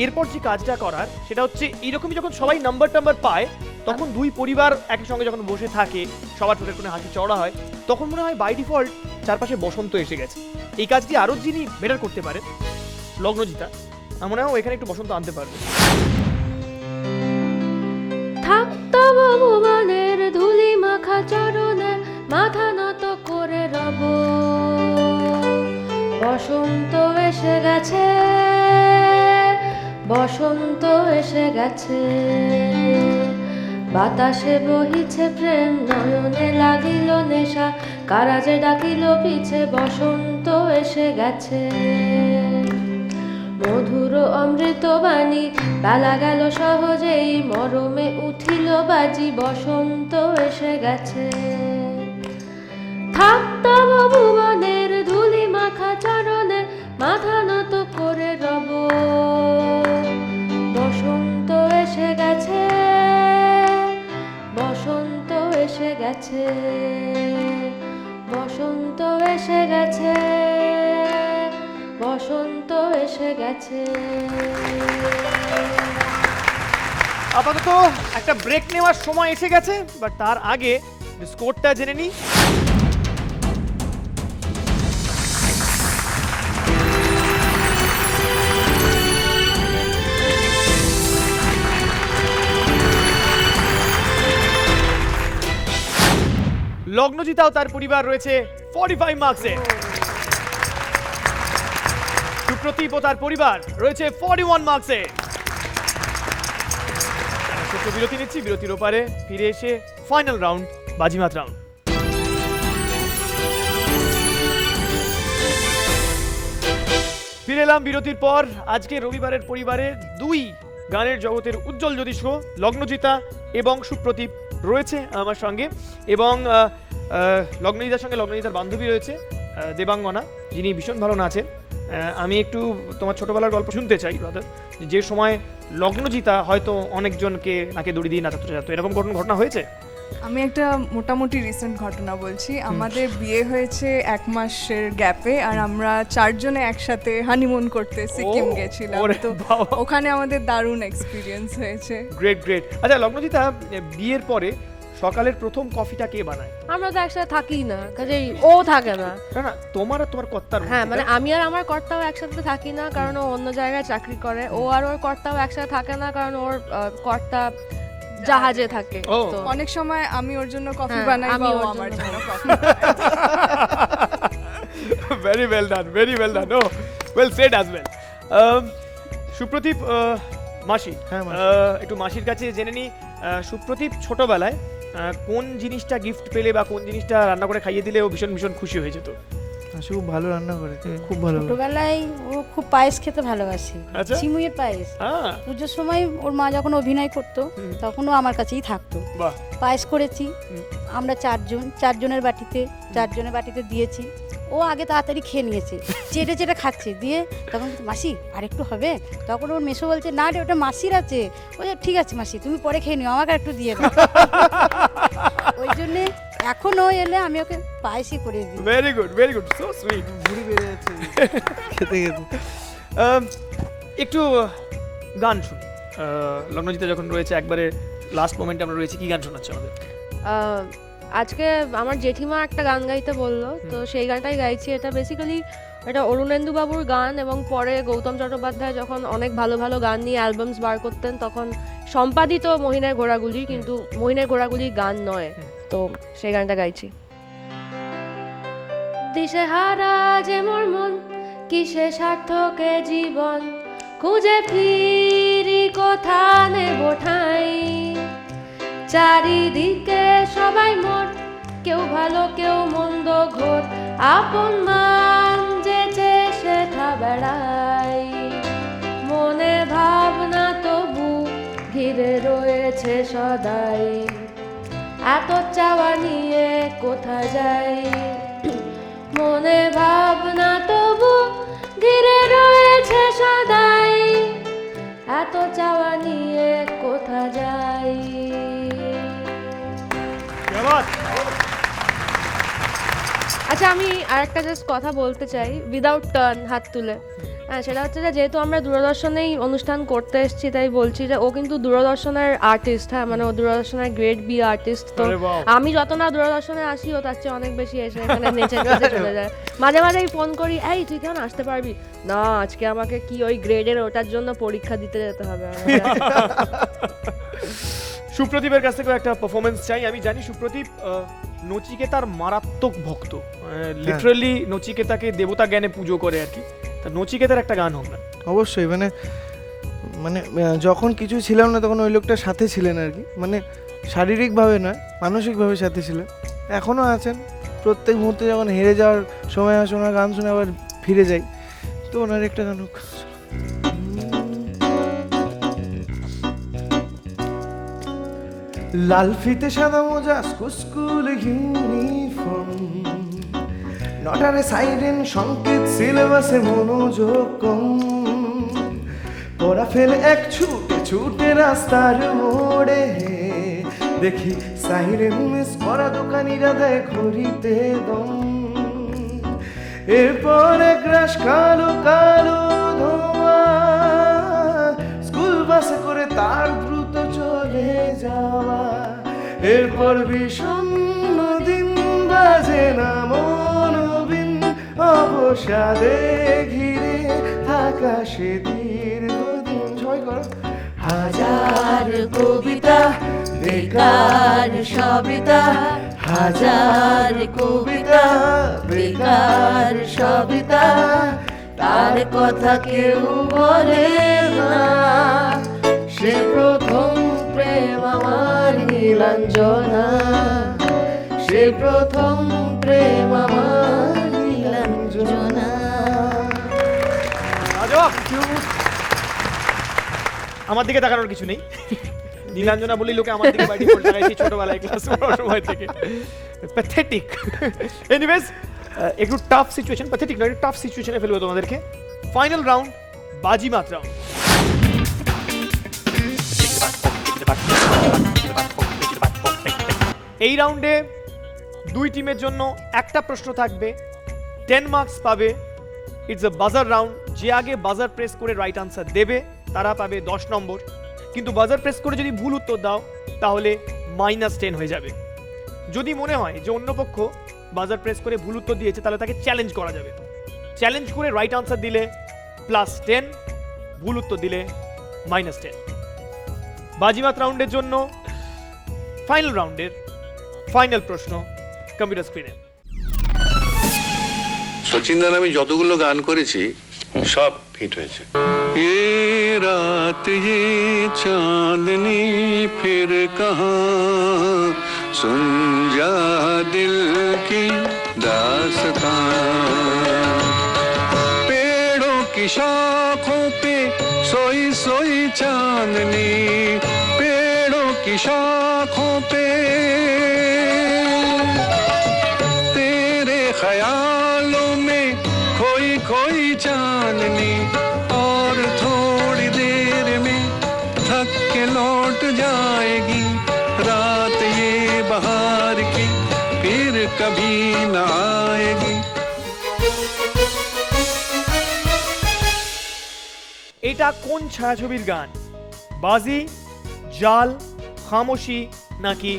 এরপর যে কাজটা করার সেটা হচ্ছে এইরকমই যখন সবাই নাম্বার পায় তখন দুই পরিবার একই সঙ্গে যখন বসে থাকে, সবার ঠোঁটের কোণে হাসি চড়া হয়, তখন মনে হয় বাই ডিফল্ট চারপাশে বসন্ত এসে গেছে। এই কাজটি আরও যিনি বেটার করতে পারেন, লগ্নজিতা, আমার মনে হয় এখানে একটু বসন্ত আনতে পারবে। থাকতো ভুবনের ধুলি মাখা চরণে মাথা নত করে রব, বসন্ত এসে গেছে, বসন্ত এসে গেছে, বাতাসে বহিছে প্রেম, নয়নে লাগিল নেশা, কারাজে ডাকিল পিছে, বসন্ত এসে গেছে। মধুর অমৃত বাণী বেলা গেল সহজেই, মরমে উঠিল বাজি, বসন্ত এসে গেছে। থাকতাম ভুবনের ধুলি মাখা চরণে মাথা নত করে রব, বসন্ত এসে গেছে, বসন্ত এসে গেছে, বসন্ত এসে গেছে। বসন্ত এসে গেছে। আপাতত একটা ব্রেক নেওয়ার সময় এসে গেছে, বাট তার আগে স্কোরটা জেনে নিই। লগ্নজিতাও তার পরিবার রয়েছে 45 মার্কসে। সুপ্রতীপ ও তার পরিবার রয়েছে 41 মার্কসে। ছোট্ট বিরতি নিচ্ছি, বিরতির ওপারে ফিরে এসে ফাইনাল রাউন্ড, বাজিমাত রাউন্ড। ফিরে এলাম বিরতির পর। আজকে রবিবারের পরিবারের দুই গানের জগতের উজ্জ্বল জ্যোতিষ্ক লগ্নজিতা এবং সুপ্রতীপ রয়েছে আমার সঙ্গে, এবং লগ্নজিতার সঙ্গে লগ্নজিতার বান্ধবী রয়েছে দেবাঙ্গনা, যিনি ভীষণ ভালো নাচেন। আমি একটু তোমার ছোটবেলার গল্প শুনতে চাই ব্রাদার, যে সময় লগ্নজিতা হয়তো অনেকজনকে নাকে দড়ি দিয়ে নাচাতে যেত, এরকম কোনো ঘটনা হয়েছে? আমি একটা মোটামুটি রিসেন্ট ঘটনা বলছি। আমাদের বিয়ে হয়েছে 1 মাসের গ্যাপে, আর আমরা 4 জনে একসাথে হানিমুন করতে সিকিম গেছিলাম। তো ওখানে আমাদের দারুণ এক্সপিরিয়েন্স হয়েছে। Great great. আচ্ছা লগ্নজিতা, বিয়ের পরে সকালের প্রথম কফিটা কে বানায়? আমরা তো একসাথে থাকি না, কাজেই ও থাকে না। না না, তোমার আর তোমার কর্তার। হ্যাঁ, মানে আমি আর আমার কর্তাও একসাথে থাকি না, কারণ ও অন্য জায়গায় চাকরি করে। ও আর ওর কর্তাও একসাথে থাকে না, কারণ ওর কর্তা জাহাজে থাকে। তো অনেক সময় আমি ওর জন্য কফি বানাই, বা ও আমার জন্য coffee. Very well done, very well done. Oh well said as well. Supratip, মাসি, একটু মাসির কাছে জেনে নি, সুপ্রতীপ ছোটবেলায় কোন জিনিসটা গিফট পেলে বা কোন জিনিসটা রান্না করে খাইয়ে দিলে ও ভীষণ ভীষণ খুশি হয়ে যেত? খুব ভালো রান্না করে, খুব ভালো। ছোটবেলায় ও খুব পায়েস খেতে ভালোবাসে, চিমুইয়ের পায়েস। পুজোর সময় ওর মা যখন অভিনয় করতো তখন ও আমার কাছেই থাকতো। পায়েস করেছি আমরা 4 জনের বাটিতে দিয়েছি। ও আগে তাড়াতাড়ি খেয়ে নিয়েছে, চেটে চেটে খাচ্ছে। দিয়ে তখন মাসি আর একটু হবে, তখন ওর মেসো বলছে না রে ওটা মাসির আছে। বলছে ঠিক আছে মাসি তুমি পরে খেয়ে নিও, আমাকে একটু দিয়ে দাও। ওই জন্যে এখন ও এলে আমি ওকে পায়েসই করে দিই। Very good, very good, so sweet. ভুড়ি বেড়ে যাচ্ছে খেতে খেতে। একটু গান শুনি। লগ্নজিতা যখন রয়েছে একবারে লাস্ট মোমেন্টে আমরা রয়েছি, কি গান শোনাচ্ছে আমাদের? আজকে আমার জেঠিমা একটা গান গাইতে বললো, তো সেই গানটাই গাইছি। এটা বেসিক্যালি এটা অরুণেন্দু বাবুর গান, এবং পরে গৌতম চট্টোপাধ্যায় যখন অনেক ভালো ভালো গান নিয়ে অ্যালবামস বার করতেন তখন সম্পাদিত মহিনের ঘোড়াগুলি, কিন্তু মহিনের ঘোড়াগুলি গান নয়, তো সেই গানটা গাইছি। দিশেহারা যে মোর মন, কিসে সার্থকে জীবন, খুঁজে ফিরি কোথা নেব ঠাঁই, চারিদিকে সবাই মোর, কেউ ভালো কেউ মন্দ ঘোর, আপন মান যে সেথা বেড়াই, মনে ভাবনা তবু ঘিরে রয়েছে সদাই, এত চাওয়া নিয়ে কোথা যাই, মনে ভাবনা তবু ঘিরে রয়েছে সদাই, এত চাওয়া নিয়ে কোথা যাই। আচ্ছা, আমি আরেকটা জাস্ট কথা বলতে চাই উইদাউট টার্ন, হাত তুলে। হ্যাঁ, সেটা হচ্ছে যে যেহেতু আমরা দূরদর্শনেই অনুষ্ঠান করতে এসেছি, তাই বলছি যে ও কিন্তু দূরদর্শনের আর্টিস্ট। হ্যাঁ, মানে ও দূরদর্শনের গ্রেড বি আর্টিস্ট। তো আমি যত না দূরদর্শনে আসি, ও তার চেয়ে অনেক বেশি এসে এখানে নেচে চলে যায়। মাঝে মাঝেই ফোন করি, এই তুই কেমন আসতে পারবি না, আজকে আমাকে কি ওই গ্রেডের ওটার জন্য পরীক্ষা দিতে যেতে হবে। সুপ্রদীপের কাছ থেকে একটা পারফরমেন্স চাই। আমি জানি সুপ্রদীপ নচিকেতার মারাত্মক ভক্ত, লিটারালি নচিকেতাকে দেবতা জ্ঞানে পুজো করে আর কি। তা নচিকেতার একটা গান হোক না। অবশ্যই, মানে মানে যখন কিছু ছিলাম না তখন ওই লোকটার সাথে ছিলেন আর কি, মানে শারীরিকভাবে নয় মানসিকভাবে সাথে ছিলেন, এখনও আছেন। প্রত্যেক মুহূর্তে যখন হেরে যাওয়ার সময় আসে ওনার গান শুনে আবার ফিরে যাই, তো ওনার একটা গান হোক। লাল ফিতে সাদা মোজা স্কুল ইউনিফর্ম, নটারে সাইরেন সংকেত সিলেবাসে মনোযোগ কম, পড়া ফেলে এক ছুটে ছুটে রাস্তার মোড়ে, দেখি সাইরেন মিস করা দোকানিরা দেয় ঘড়িতে দম, এরপরে গ্রাস কালো কালো ধোঁয়া, স্কুল বাসে করে তার দ্রুত চলে যাওয়া, এরপর বিষণ্ণ দিন বাজে না মনোবিন, অবসাদে ঘিরে থাকা সে দীর্ঘদিন। সবাই করো। হাজার কবিতা বেকার সবিতা, হাজার কবিতা বেকার সবিতা, তার কথা কেউ বলে না, সে প্রথম প্রেম আমার নীলাঞ্জনা, সে প্রথম প্রেম আমার নীলাঞ্জনা। আমার দিকে তাকানোর কিছু নেই, নীলাঞ্জনা বলি লোকে আমার দিকে বাইরে পড়ে তাকাইছে ছোটবেলায় ক্লাস পড়ার সময় থেকে। প্যাথেটিক। এনিওয়েজ, একটু টাফ সিচুয়েশন, প্যাথেটিক নয়, টাফ সিচুয়েশনে ফেলবো তোমাদেরকে। ফাইনাল রাউন্ড, বাজিমাত রাউন্ড। এই রাউন্ডে দুই টিমের জন্য একটা প্রশ্ন থাকবে, 10 মার্কস পাবে। ইটস আ বাজার রাউন্ড, যে আগে বাজার প্রেস করে রাইট আনসার দেবে তারা পাবে 10 নম্বর, কিন্তু বাজার প্রেস করে যদি ভুল উত্তর দাও তাহলে -10 হয়ে যাবে। যদি মনে হয় যে অন্য পক্ষ বাজার প্রেস করে ভুল উত্তর দিয়েছে তাহলে তাকে চ্যালেঞ্জ করা যাবে। চ্যালেঞ্জ করে রাইট আনসার দিলে +10, ভুল উত্তর দিলে -10। বাজিমাত রাউন্ডের জন্য ফাইনাল রাউন্ডের ফাইনাল প্রশ্ন কম্পিউটার স্ক্রিনে। সচিনদার আমি যতগুলো গান করেছি সব হিট হয়েছে। ये रात ये चांदनी फिर कहाँ, सुन जा दिल की दास्तां, पेड़ों की शाखों पे सोई सोई चांदनी, पेड़ों की शाखों पे तेरे ख्यालों में खोई खोई चांदनी, और थोड़ी देर में थक के लौट जाएगी रात ये बहार की, फिर कभी न आएगी। এটা কোন ছায়াছবির গান? বাজি, জাল, খামোশি নাকি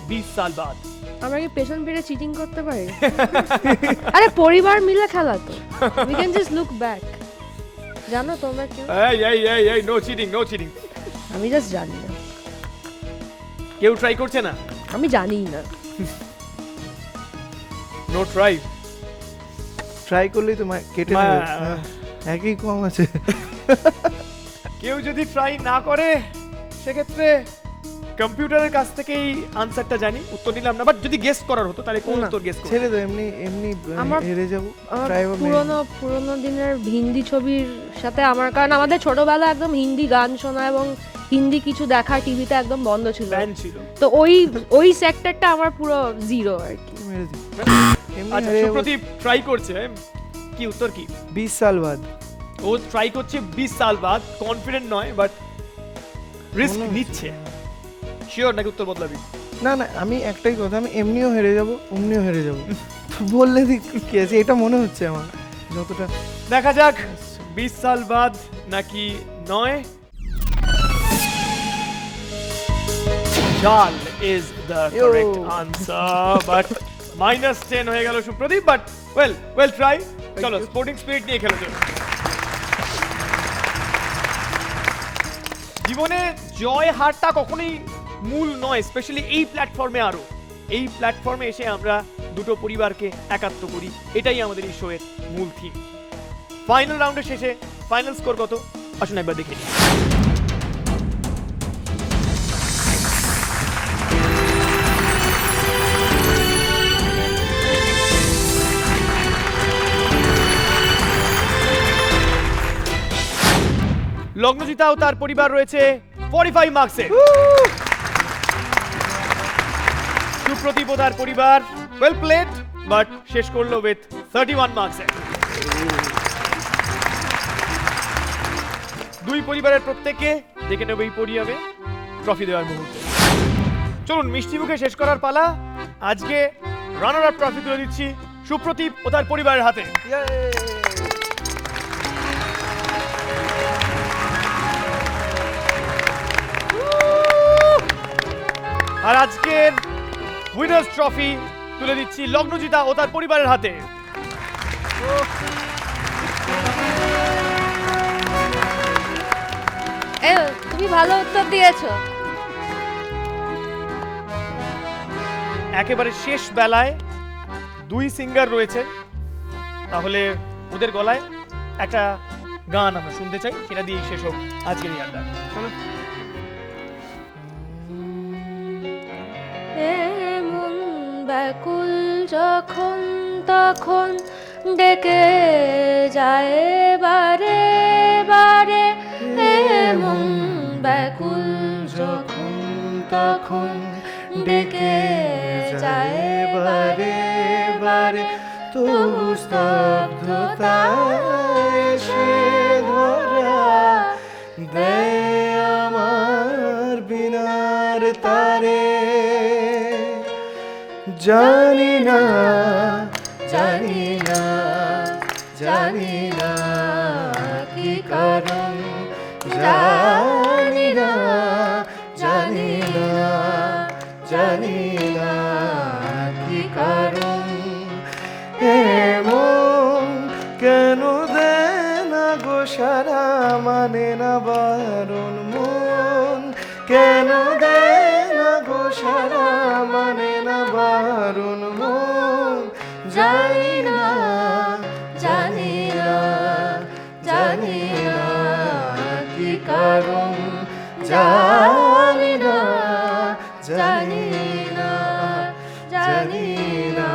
20 সাল বাদ? আমরা কি পেছন ফিরে চিটিং করতে পারি? আরে পরিবার মিলে খেলা তো, we can just look back. জানো তোমরা কি? এই নো চিটিং, নো চিটিং। আমি জাস্ট জানি না। কেউ ট্রাই করছে না? আমি জানিই না। No try. ট্রাই করলেই তো কেটে নেবে, একই কম আছে। কেউ যদি ট্রাই না করে সেক্ষেত্রে কম্পিউটারের কাছ থেকেই আনসারটা জানি, উত্তর নিলাম না। বাট যদি গেস করার হতো তাহলে কোন উত্তর গেস করব? ছেড়ে দাও, এমনি হেরে যাব। পুরোনো দিনের হিন্দি ছবির সাথে আমার, কারণ আমাদের ছোটবেলা একদম হিন্দি গান শোনা এবং হিন্দি কিছু দেখা টিভিতে একদম বন্ধ ছিল, তো ওই সেক্টরটা আমার পুরো জিরো আর কি। আচ্ছা, সুপ্রদীপ ট্রাই করছে, কি উত্তর কি? 20 সাল বাদ। ও ট্রাই করছে 20 সাল বাদ, কনফিডেন্ট নয় বাট রিস্ক নিচ্ছে। শিওর নাকি উত্তর বদলাবি? না না, আমি একটাই কথা, আমি এমনিও হেরে যাব, অমনিও হেরে যাব। বললে কি আছে, এটা মনে হচ্ছে আমার যতটা। দেখা যাক 20 সাল বাদ নাকি নয়। জাল is the correct answer, but -10 হয়ে গেল সুপ্রদীপ, বাট ওয়েল ট্রাই। চলো স্পোর্টিং স্পিরিট নিয়ে খেলো। জীবনে জয় হারটা কখনোই মূল নয়, স্পেশালি এই প্ল্যাটফর্মে। আরো এই প্ল্যাটফর্মে এসে আমরা দুটো পরিবারকে একাত্ম করি, এটাই আমাদের এই শোয়ের মূল থিম। ফাইনাল রাউন্ডের শেষে ফাইনাল স্কোর কত আসুন একবার দেখে নিই। লগ্নজিতা ও তার পরিবার রয়েছে 45 মার্কসে। সুপ্রদীপ ও তার পরিবার ওয়েল প্লেড, বাট শেষ করলো উইথ 31 মার্কসে। দুই পরিবারের প্রত্যেককে দেখে নেবে এই পোডিয়ামে ট্রফি দেওয়ার মুহূর্তে। চলুন মিষ্টি মুখে শেষ করার পালা। আজকে রানার আপ ট্রফি তুলে দিচ্ছি সুপ্রদীপ ও তার পরিবারের হাতে। আর আজকের উইনার্স ট্রফি তুলে দিচ্ছি লগ্নজিতা ও তার পরিবারের হাতে। তুমি ভালো উত্তর দিয়েছো। একেবারে শেষ বেলায় দুই সিঙ্গার রয়েছে, তাহলে ওদের গলায় একটা গান আমরা শুনতে চাই, সেটা দিয়ে শেষ হোক আজকের এই আড্ডা। চলো। এমন ব্যাকুল যখন তখন ডেকে যায় বারে বারে, এমন ব্যাকুল যখন তখন ডেকে যায় বারে বারে, তবু স্তব্ধতা এসে ধরা দেয় আমার বিনার তারে। জানি না জানি না জানি না কি কারণ, জানি না জানি না জানি না কি কারণ, এমন কেন দেয় না গো সারা, মানে না বারণ মন, কেন দেয় না গো সারা, মানে না বারণ মন, জানি না জানি না জানি না কি কারণ, জানি না জানি না জানি না।